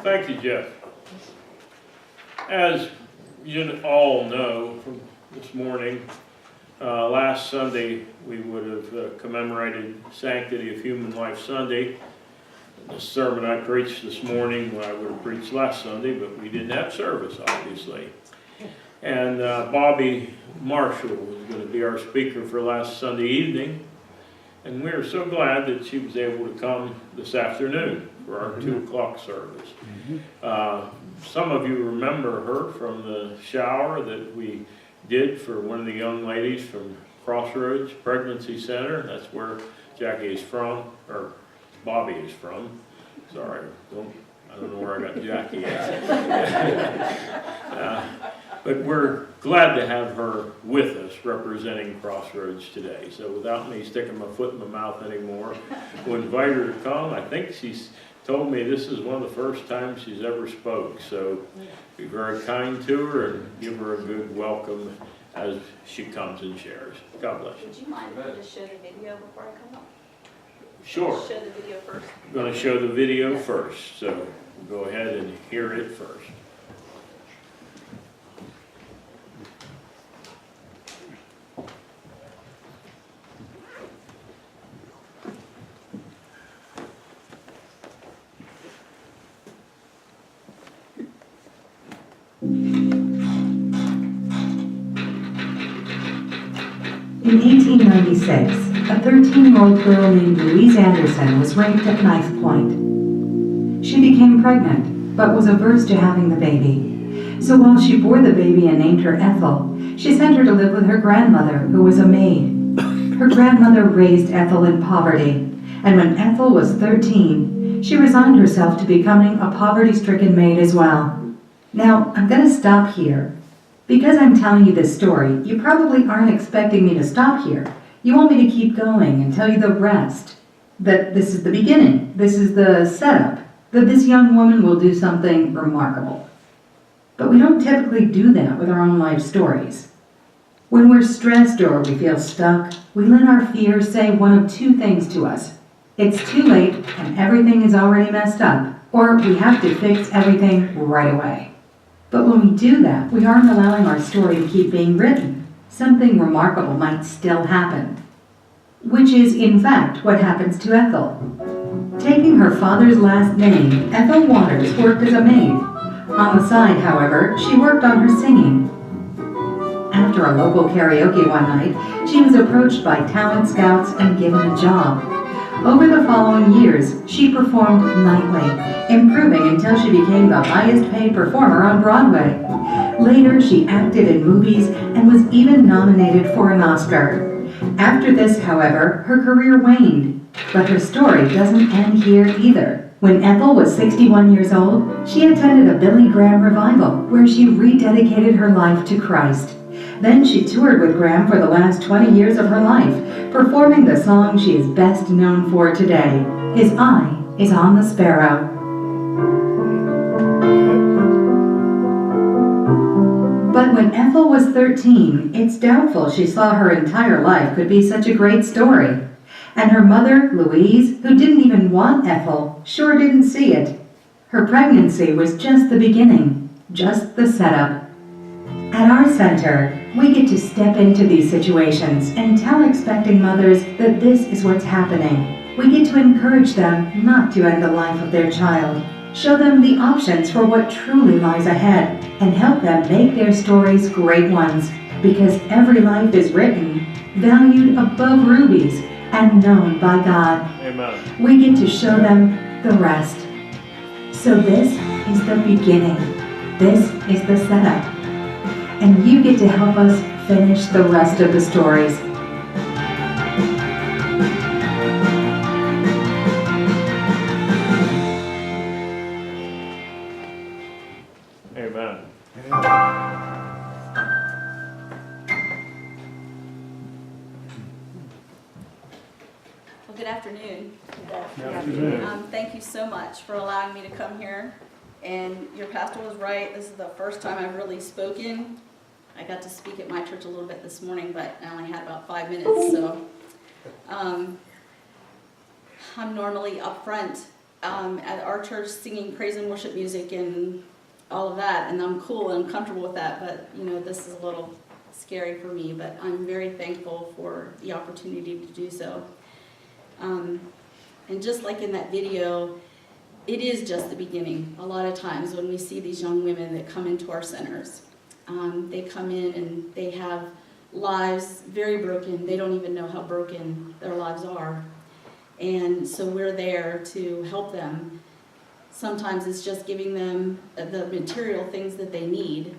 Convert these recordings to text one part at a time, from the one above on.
Thank you, Jeff. As you all know from this morning, last Sunday we would have commemorated Sanctity of Human Life Sunday. The sermon I preached this morning, I would have preached last Sunday, but we didn't have service, obviously. And Bobbi Marshall was going to be our speaker for last Sunday evening. And we are so glad that she was able to come this afternoon for our 2 o'clock service. Some of you remember her from the shower that we did for one of the young ladies from Crossroads Pregnancy Center. That's where Jackie is from, or Bobbi is from. Sorry, I don't know where I got Jackie at. But we're glad to have her with us representing Crossroads today. So without me sticking my foot in my mouth anymore, we'll invite her to come. I think she's told me this is one of the first times she's ever spoke. So be very kind to her and give her a good welcome as she comes and shares. God bless you. Would you mind if I just show the video before I come up? Sure. Show the video first. I'm going to show the video first. So go ahead and hear it first. In 1896, a 13-year-old girl named Louise Anderson was raped at knife point. She became pregnant, but was averse to having the baby. So while she bore the baby and named her Ethel, she sent her to live with her grandmother, who was a maid. Her grandmother raised Ethel in poverty, and when Ethel was 13, she resigned herself to becoming a poverty-stricken maid as well. Now, I'm going to stop here. Because I'm telling you this story, you probably aren't expecting me to stop here. You want me to keep going and tell you the rest. That this is the beginning, this is the setup, that this young woman will do something remarkable. But we don't typically do that with our own life stories. When we're stressed or we feel stuck, we let our fears say one of two things to us. It's too late and everything is already messed up, or we have to fix everything right away. But when we do that, we aren't allowing our story to keep being written. Something remarkable might still happen. Which is, in fact, what happens to Ethel. Taking her father's last name, Ethel Waters worked as a maid. On the side, however, she worked on her singing. After a local karaoke one night, she was approached by talent scouts and given a job. Over the following years, she performed nightly, improving until she became the highest paid performer on Broadway. Later, she acted in movies and was even nominated for an Oscar. After this, however, her career waned. But her story doesn't end here either. When Ethel was 61 years old, she attended a Billy Graham revival where she rededicated her life to Christ. Then she toured with Graham for the last 20 years of her life, performing the song she is best known for today, His Eye is on the Sparrow. But when Ethel was 13, it's doubtful she saw her entire life could be such a great story. And her mother, Louise, who didn't even want Ethel, sure didn't see it. Her pregnancy was just the beginning, just the setup. At our center, we get to step into these situations and tell expecting mothers that this is what's happening. We get to encourage them not to end the life of their child, show them the options for what truly lies ahead, and help them make their stories great ones, because every life is written, valued above rubies, and known by God. Amen. We get to show them the rest. So this is the beginning. This is the setup. And you get to help us finish the rest of the stories. Amen. Well, good afternoon. Good afternoon. Thank you so much for allowing me to come here. And your pastor was right. This is the first time I've really spoken. I got to speak at my church a little bit this morning, but I only had about 5 minutes. So I'm normally up front at our church singing praise and worship music and all of that, and I'm cool and I'm comfortable with that, but this is a little scary for me, but I'm very thankful for the opportunity to do so. And just like in that video, it is just the beginning. A lot of times when we see these young women that come into our centers, they come in and they have lives very broken. They don't even know how broken their lives are. And so we're there to help them. Sometimes it's just giving them the material things that they need.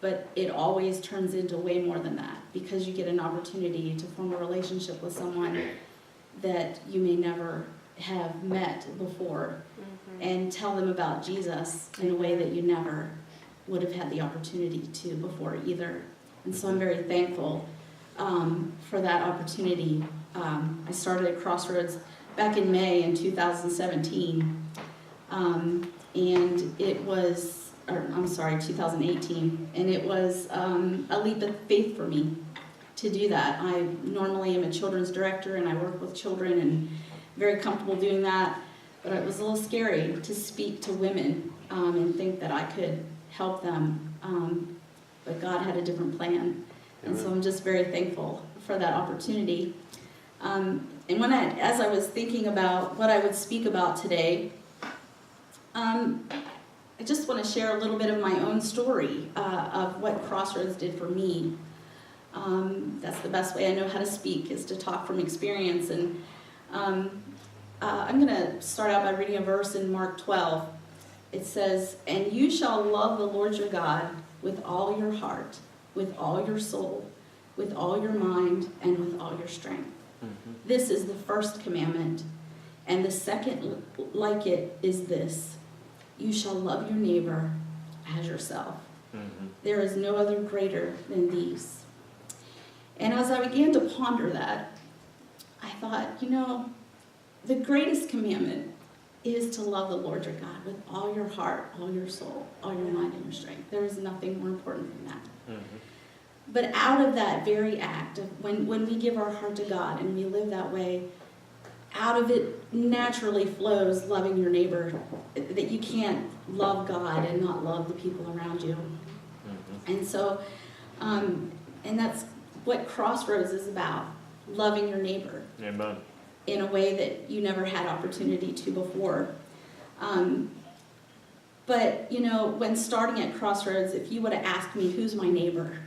But it always turns into way more than that, because you get an opportunity to form a relationship with someone that you may never have met before, and tell them about Jesus in a way that you never would have had the opportunity to before either. And so I'm very thankful for that opportunity. I started at Crossroads back in May in 2017, and it was, 2018, and it was a leap of faith for me to do that. I normally am a children's director and I work with children and very comfortable doing that, but it was a little scary to speak to women and think that I could help them, but God had a different plan, and so I'm just very thankful for that opportunity. And as I was thinking about what I would speak about today, I just want to share a little bit of my own story of what Crossroads did for me. That's the best way I know how to speak, is to talk from experience. And I'm going to start out by reading a verse in Mark 12. It says, "And you shall love the Lord your God with all your heart, with all your soul, with all your mind, and with all your strength. This is the first commandment, and the second like it is this: you shall love your neighbor as yourself. There is no other greater than these." And as I began to ponder that, I thought, the greatest commandment is to love the Lord your God with all your heart, all your soul, all your mind, and your strength. There is nothing more important than that. But out of that very act, of when we give our heart to God and we live that way, out of it naturally flows loving your neighbor. That you can't love God and not love the people around you. And so, and that's what Crossroads is about, loving your neighbor. Amen. In a way that you never had opportunity to before. But, when starting at Crossroads, if you would have asked me, who's my neighbor?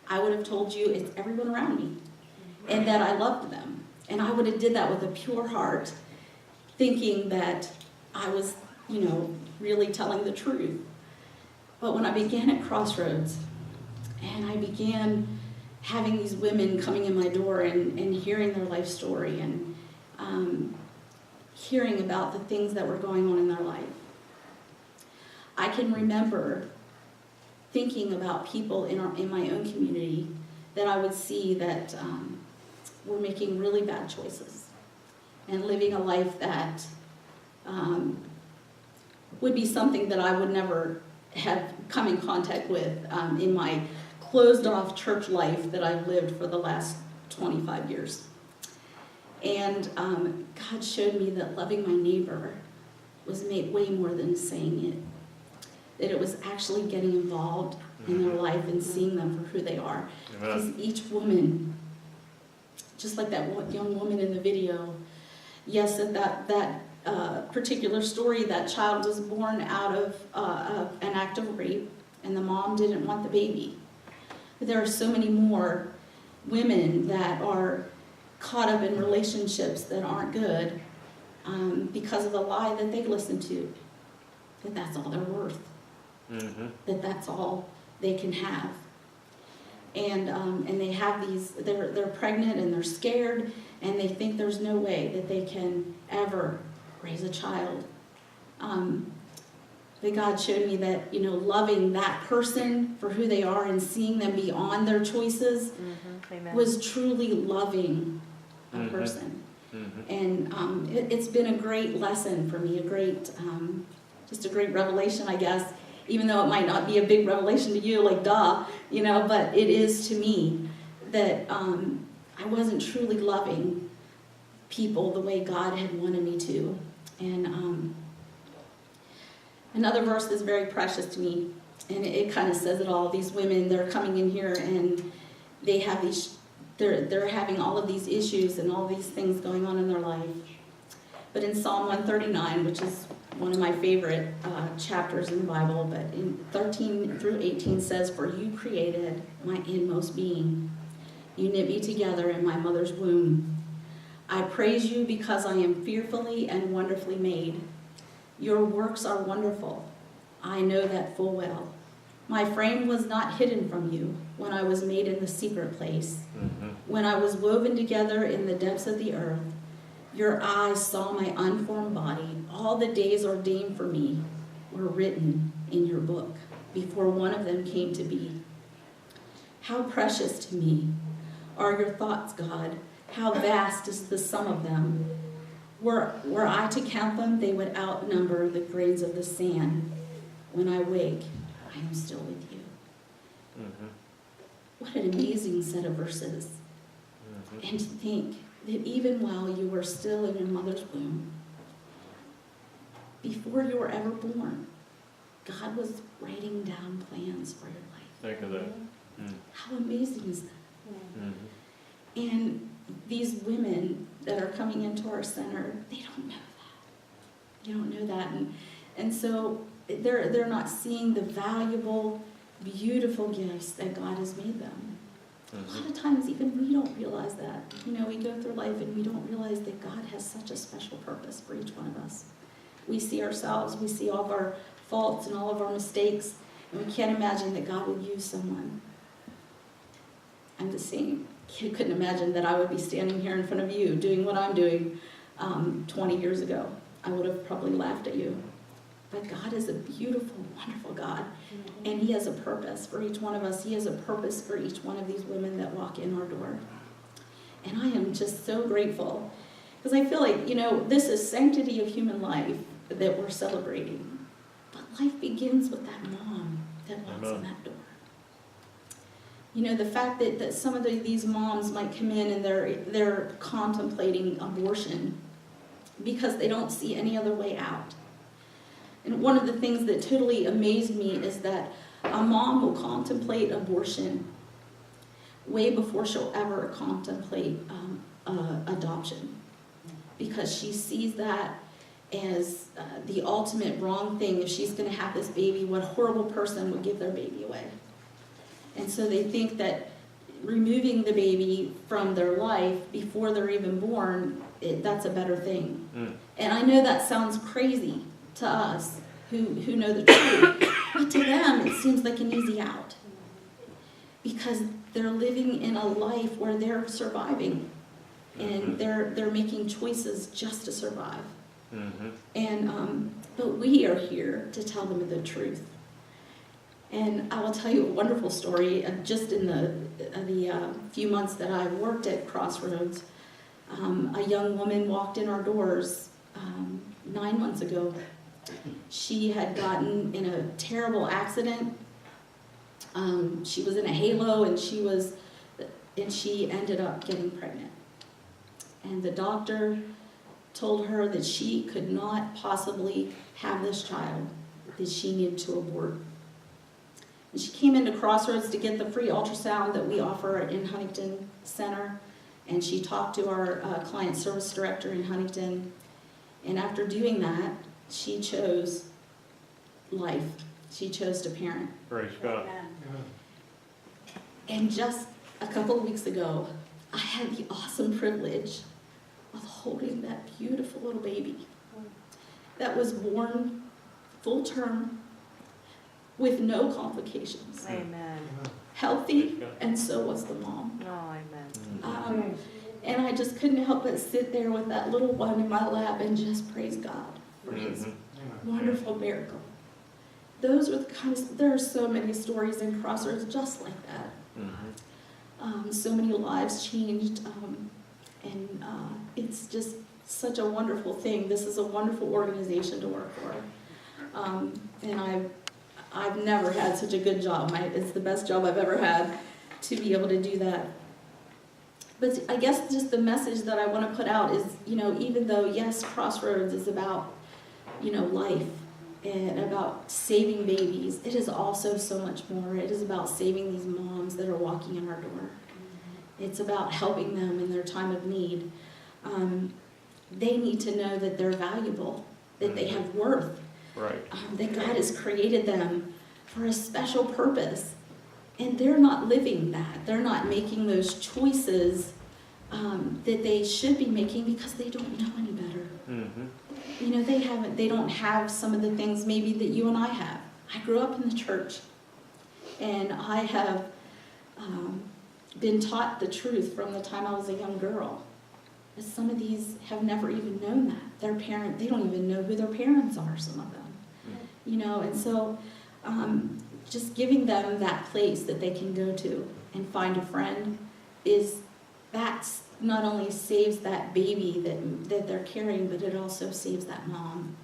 I would have told you it's everyone around me, and that I loved them. And I would have did that with a pure heart, thinking that I was, really telling the truth. But when I began at Crossroads, and I began having these women coming in my door and hearing their life story and hearing about the things that were going on in their life, I can remember thinking about people in my own community that I would see that were making really bad choices and living a life that would be something that I would never have come in contact with in my closed-off church life that I've lived for the last 25 years. And God showed me that loving my neighbor was made way more than saying it. That it was actually getting involved in their life and seeing them for who they are. Because each woman, just like that young woman in the video, yes, that particular story, that child was born out of an act of rape, and the mom didn't want the baby. But there are so many more women that are caught up in relationships that aren't good because of the lie that they listen to, that that's all they're worth, that that's all they can have. And they have these, they're pregnant and they're scared, and they think there's no way that they can ever raise a child. But God showed me that, loving that person for who they are and seeing them beyond their choices was truly loving a person. And it's been a great lesson for me, just a great revelation, I guess, even though it might not be a big revelation to you, like duh, but it is to me that I wasn't truly loving people the way God had wanted me to. And another verse that's very precious to me, and it kind of says it all. These women, they're coming in here and they have these, they're having all of these issues and all these things going on in their life. But in Psalm 139, which is one of my favorite chapters in the Bible, but in 13 through 18 says, "For you created my inmost being. You knit me together in my mother's womb. I praise you because I am fearfully and wonderfully made. Your works are wonderful. I know that full well. My frame was not hidden from you when I was made in the secret place. When I was woven together in the depths of the earth, your eyes saw my unformed body. All the days ordained for me were written in your book before one of them came to be. How precious to me are your thoughts, God. How vast is the sum of them. Were I to count them, they would outnumber the grains of the sand. When I wake, I am still with you." What an amazing set of verses. And to think that even while you were still in your mother's womb, before you were ever born, God was writing down plans for your life. Think of that. How amazing is that? And these women that are coming into our center, they don't know that. You don't know that. And so they're not seeing the valuable, beautiful gifts that God has made them. A lot of times even we don't realize that. You know, we go through life and we don't realize that God has such a special purpose for each one of us. We see ourselves, we see all of our faults and all of our mistakes, and we can't imagine that God would use someone. I'm the same. You couldn't imagine that I would be standing here in front of you doing what I'm doing 20 years ago. I would have probably laughed at you. But God is a beautiful, wonderful God. And He has a purpose for each one of us. He has a purpose for each one of these women that walk in our door. And I am just so grateful. Because I feel like, you know, this is sanctity of human life that we're celebrating. But life begins with that mom that walks in that door. You know, the fact that some of these moms might come in and they're contemplating abortion because they don't see any other way out. And one of the things that totally amazed me is that a mom will contemplate abortion way before she'll ever contemplate adoption, because she sees that as the ultimate wrong thing. If she's going to have this baby, what horrible person would give their baby away? And so they think that removing the baby from their life before they're even born, that's a better thing. And I know that sounds crazy to us who know the truth, but to them it seems like an easy out, because they're living in a life where they're surviving and they're making choices just to survive. And but we are here to tell them the truth. And I will tell you a wonderful story. Just in the few months that I worked at Crossroads, a young woman walked in our doors 9 months ago. She had gotten in a terrible accident. She was in a halo, and she ended up getting pregnant. And the doctor told her that she could not possibly have this child, that she needed to abort. And she came into Crossroads to get the free ultrasound that we offer in Huntington Center, and she talked to our client service director in Huntington. And after doing that, she chose life. She chose to parent. Praise God. And just a couple of weeks ago, I had the awesome privilege of holding that beautiful little baby that was born full term with no complications. Amen. Healthy, and so was the mom. Oh, amen. And I just couldn't help but sit there with that little one in my lap and just praise God for His wonderful miracle. Those are the kind of, there are so many stories in Crossroads just like that. So many lives changed, and it's just such a wonderful thing. This is a wonderful organization to work for, and I've never had such a good job. It's the best job I've ever had to be able to do that. But I guess just the message that I want to put out is, even though, yes, Crossroads is about, life and about saving babies, it is also so much more. It is about saving these moms that are walking in our door. It's about helping them in their time of need. They need to know that they're valuable, that they have worth, Right. that God has created them for a special purpose. And they're not living that. They're not making those choices that they should be making because they don't know any better. Mm-hmm. They don't have some of the things maybe that you and I have. I grew up in the church, and I have been taught the truth from the time I was a young girl. But some of these have never even known that. They don't even know who their parents are, some of them. And so just giving them that place that they can go to and find a friend that's not only saves that baby that they're carrying, but it also saves that mom.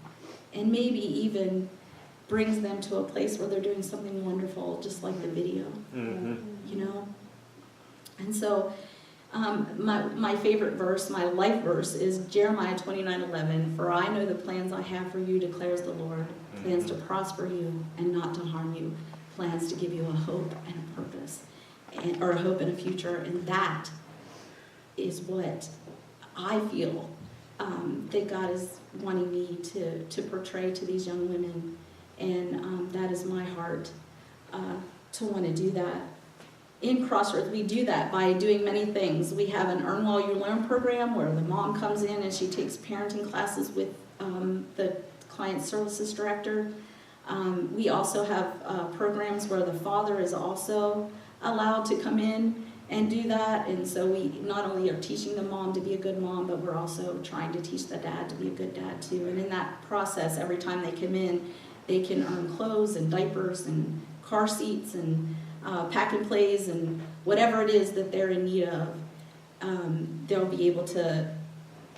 And maybe even brings them to a place where they're doing something wonderful, just like the video, And so my favorite verse, my life verse, is Jeremiah 29:11. For I know the plans I have for you, declares the Lord, plans to prosper you and not to harm you, plans to give you a hope and a purpose, or a hope and a future. And that is what I feel that God is wanting me to portray to these young women. And that is my heart to want to do that. In Crossroads, we do that by doing many things. We have an Earn While You Learn program where the mom comes in and she takes parenting classes with the client services director. We also have programs where the father is also allowed to come in and do that. And so we not only are teaching the mom to be a good mom, but we're also trying to teach the dad to be a good dad too. And in that process, every time they come in, they can earn clothes and diapers and car seats and pack and plays and whatever it is that they're in need of. They'll be able to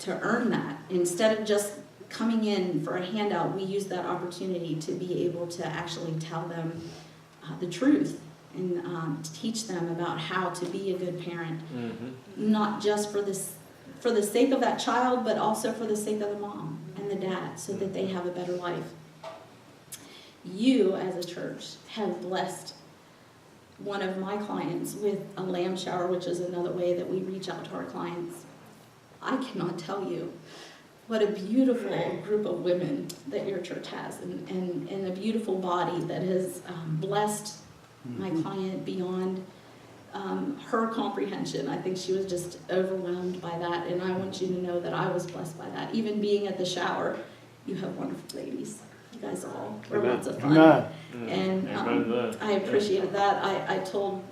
earn that. Instead of just coming in for a handout, we use that opportunity to be able to actually tell them the truth and to teach them about how to be a good parent, not just for the sake of that child, but also for the sake of the mom and the dad, so that they have a better life. You, as a church, have blessed one of my clients with a lamb shower, which is another way that we reach out to our clients. I cannot tell you what a beautiful group of women that your church has, and a beautiful body that has blessed my client beyond her comprehension. I think she was just overwhelmed by that, and I want you to know that I was blessed by that. Even being at the shower, you have wonderful ladies. You guys all were lots of fun. And I appreciated that. I told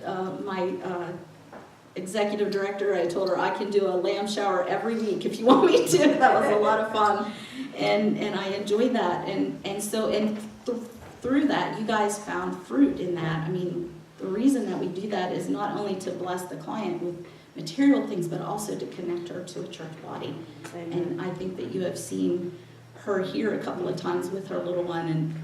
my executive director, I told her I can do a lamb shower every week if you want me to. That was a lot of fun, and I enjoyed that. And through that, you guys found fruit in that. I mean, the reason that we do that is not only to bless the client with material things, but also to connect her to a church body. And I think that you have seen her here a couple of times with her little one, and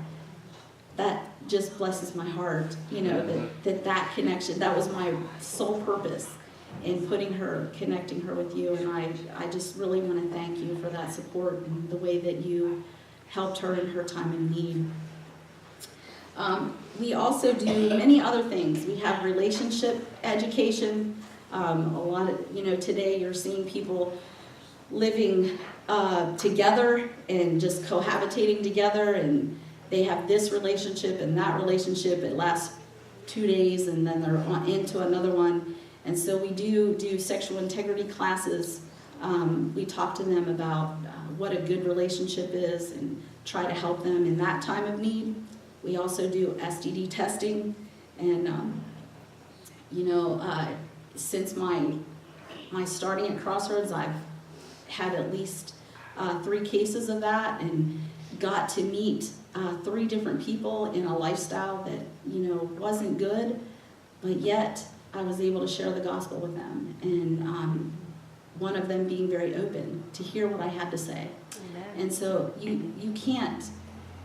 that just blesses my heart, that connection. That was my sole purpose in connecting her with you, and I just really want to thank you for that support and the way that you helped her in her time of need. We also do many other things. We have relationship education. A lot of, today you're seeing people living together and just cohabitating together, and they have this relationship and that relationship. It lasts 2 days and then they're into another one. And so we do sexual integrity classes. We talk to them about what a good relationship is and try to help them in that time of need. We also do STD testing, and since my starting at Crossroads, I've had at least 3 cases of that, and got to meet 3 different people in a lifestyle that wasn't good, but yet I was able to share the gospel with them, and one of them being very open to hear what I had to say. Amen. And so you can't,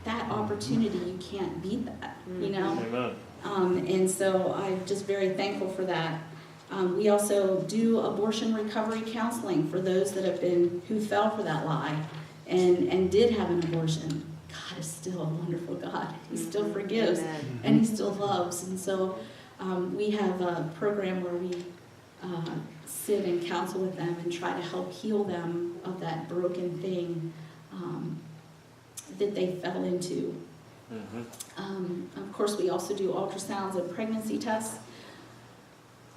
that opportunity, you can't beat that, Amen. And so I'm just very thankful for that. We also do abortion recovery counseling for those that who fell for that lie and did have an abortion. God is still a wonderful God. He still forgives. Amen. And He still loves. And so we have a program where we sit and counsel with them and try to help heal them of that broken thing that they fell into. Of course, we also do ultrasounds and pregnancy tests.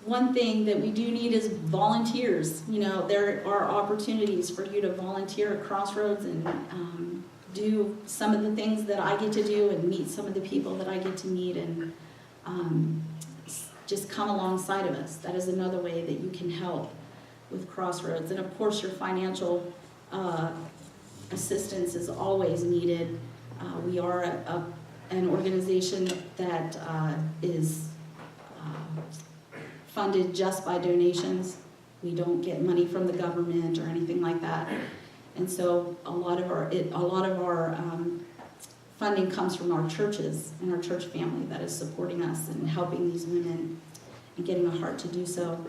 One thing that we do need is volunteers. You know, there are opportunities for you to volunteer at Crossroads and do some of the things that I get to do and meet some of the people that I get to meet and just come alongside of us. That is another way that you can help with Crossroads. And of course, your financial assistance is always needed. We are an organization that is funded just by donations. We don't get money from the government or anything like that. And so a lot of our funding comes from our churches and our church family that is supporting us and helping these women and getting a heart to do so.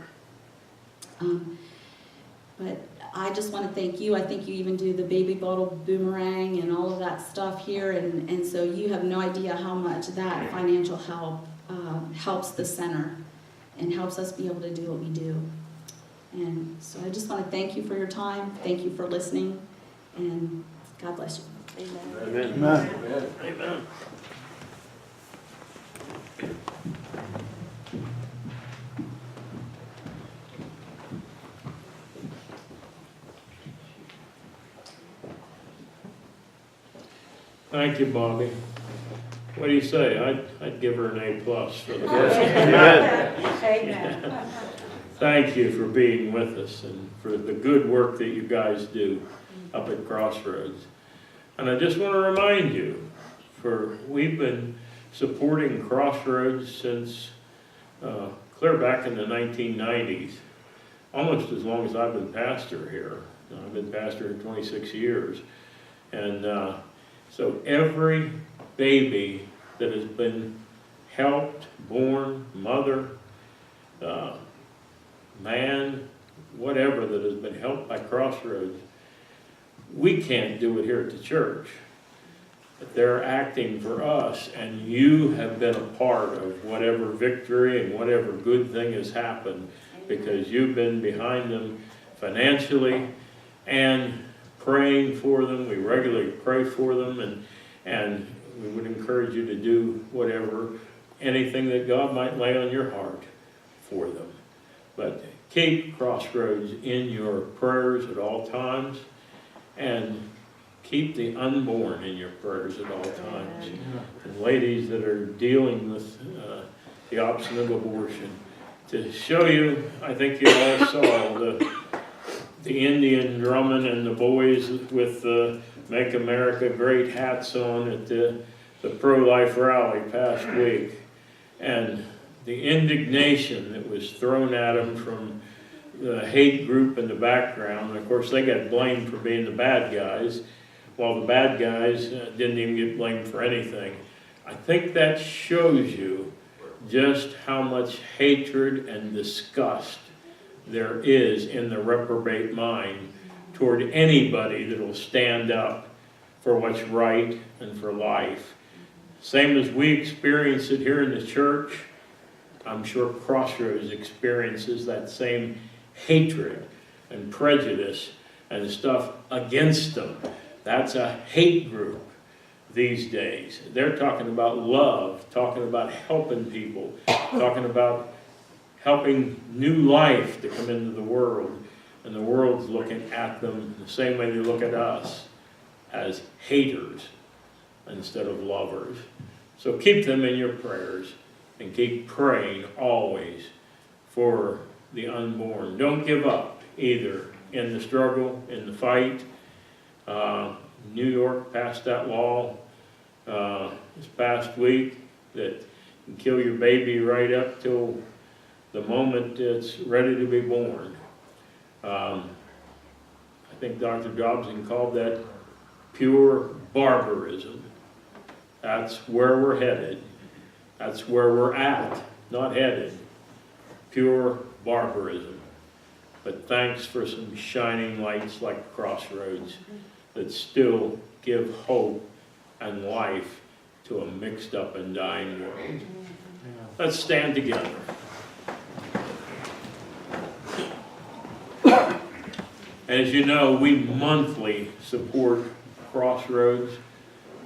But I just want to thank you. I think you even do the baby bottle boomerang and all of that stuff here. And so you have no idea how much that financial help helps the center and helps us be able to do what we do. And so I just want to thank you for your time. Thank you for listening. And God bless you. Amen. Amen. Amen. Amen. Thank you, Bobbi. What do you say? I'd give her an A+ for the first. Amen. Thank you for being with us and for the good work that you guys do up at Crossroads. And I just want to remind you, we've been supporting Crossroads since clear back in the 1990s, almost as long as I've been pastor here. I've been pastor for 26 years. And so every baby that has been helped, born, mother, man, whatever, that has been helped by Crossroads, we can't do it here at the church. But they're acting for us, and you have been a part of whatever victory and whatever good thing has happened because you've been behind them financially and praying for them. We regularly pray for them, and we would encourage you to do whatever, anything that God might lay on your heart for them. But keep Crossroads in your prayers at all times, and keep the unborn in your prayers at all times. And ladies that are dealing with the option of abortion. To show you, I think you all saw the Indian drumming and the boys with the Make America Great hats on at the pro-life rally past week. And the indignation that was thrown at them from the hate group in the background. And of course, they got blamed for being the bad guys, while the bad guys didn't even get blamed for anything. I think that shows you just how much hatred and disgust there is in the reprobate mind toward anybody that will stand up for what's right and for life. Same as we experience it here in the church, I'm sure Crossroads experiences that same hatred and prejudice and stuff against them. That's a hate group these days. They're talking about love, talking about helping people, talking about helping new life to come into the world. And the world's looking at them the same way they look at us, as haters instead of lovers. So keep them in your prayers and keep praying always for the unborn. Don't give up either in the struggle, in the fight. New York passed that law this past week that can kill your baby right up till the moment it's ready to be born. I think Dr. Dobson called that pure barbarism. That's where we're headed. That's where we're at, not headed. Pure barbarism. But thanks for some shining lights like Crossroads that still give hope and life to a mixed up and dying world. Let's stand together. As you know, we monthly support Crossroads,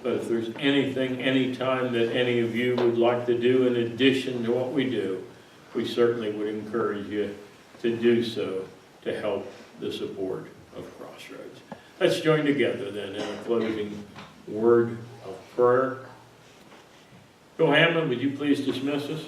but if there's anything, anytime that any of you would like to do in addition to what we do, we certainly would encourage you to do so to help the support of Crossroads. Let's join together then in a closing word of prayer. Bill Hammond, would you please dismiss us?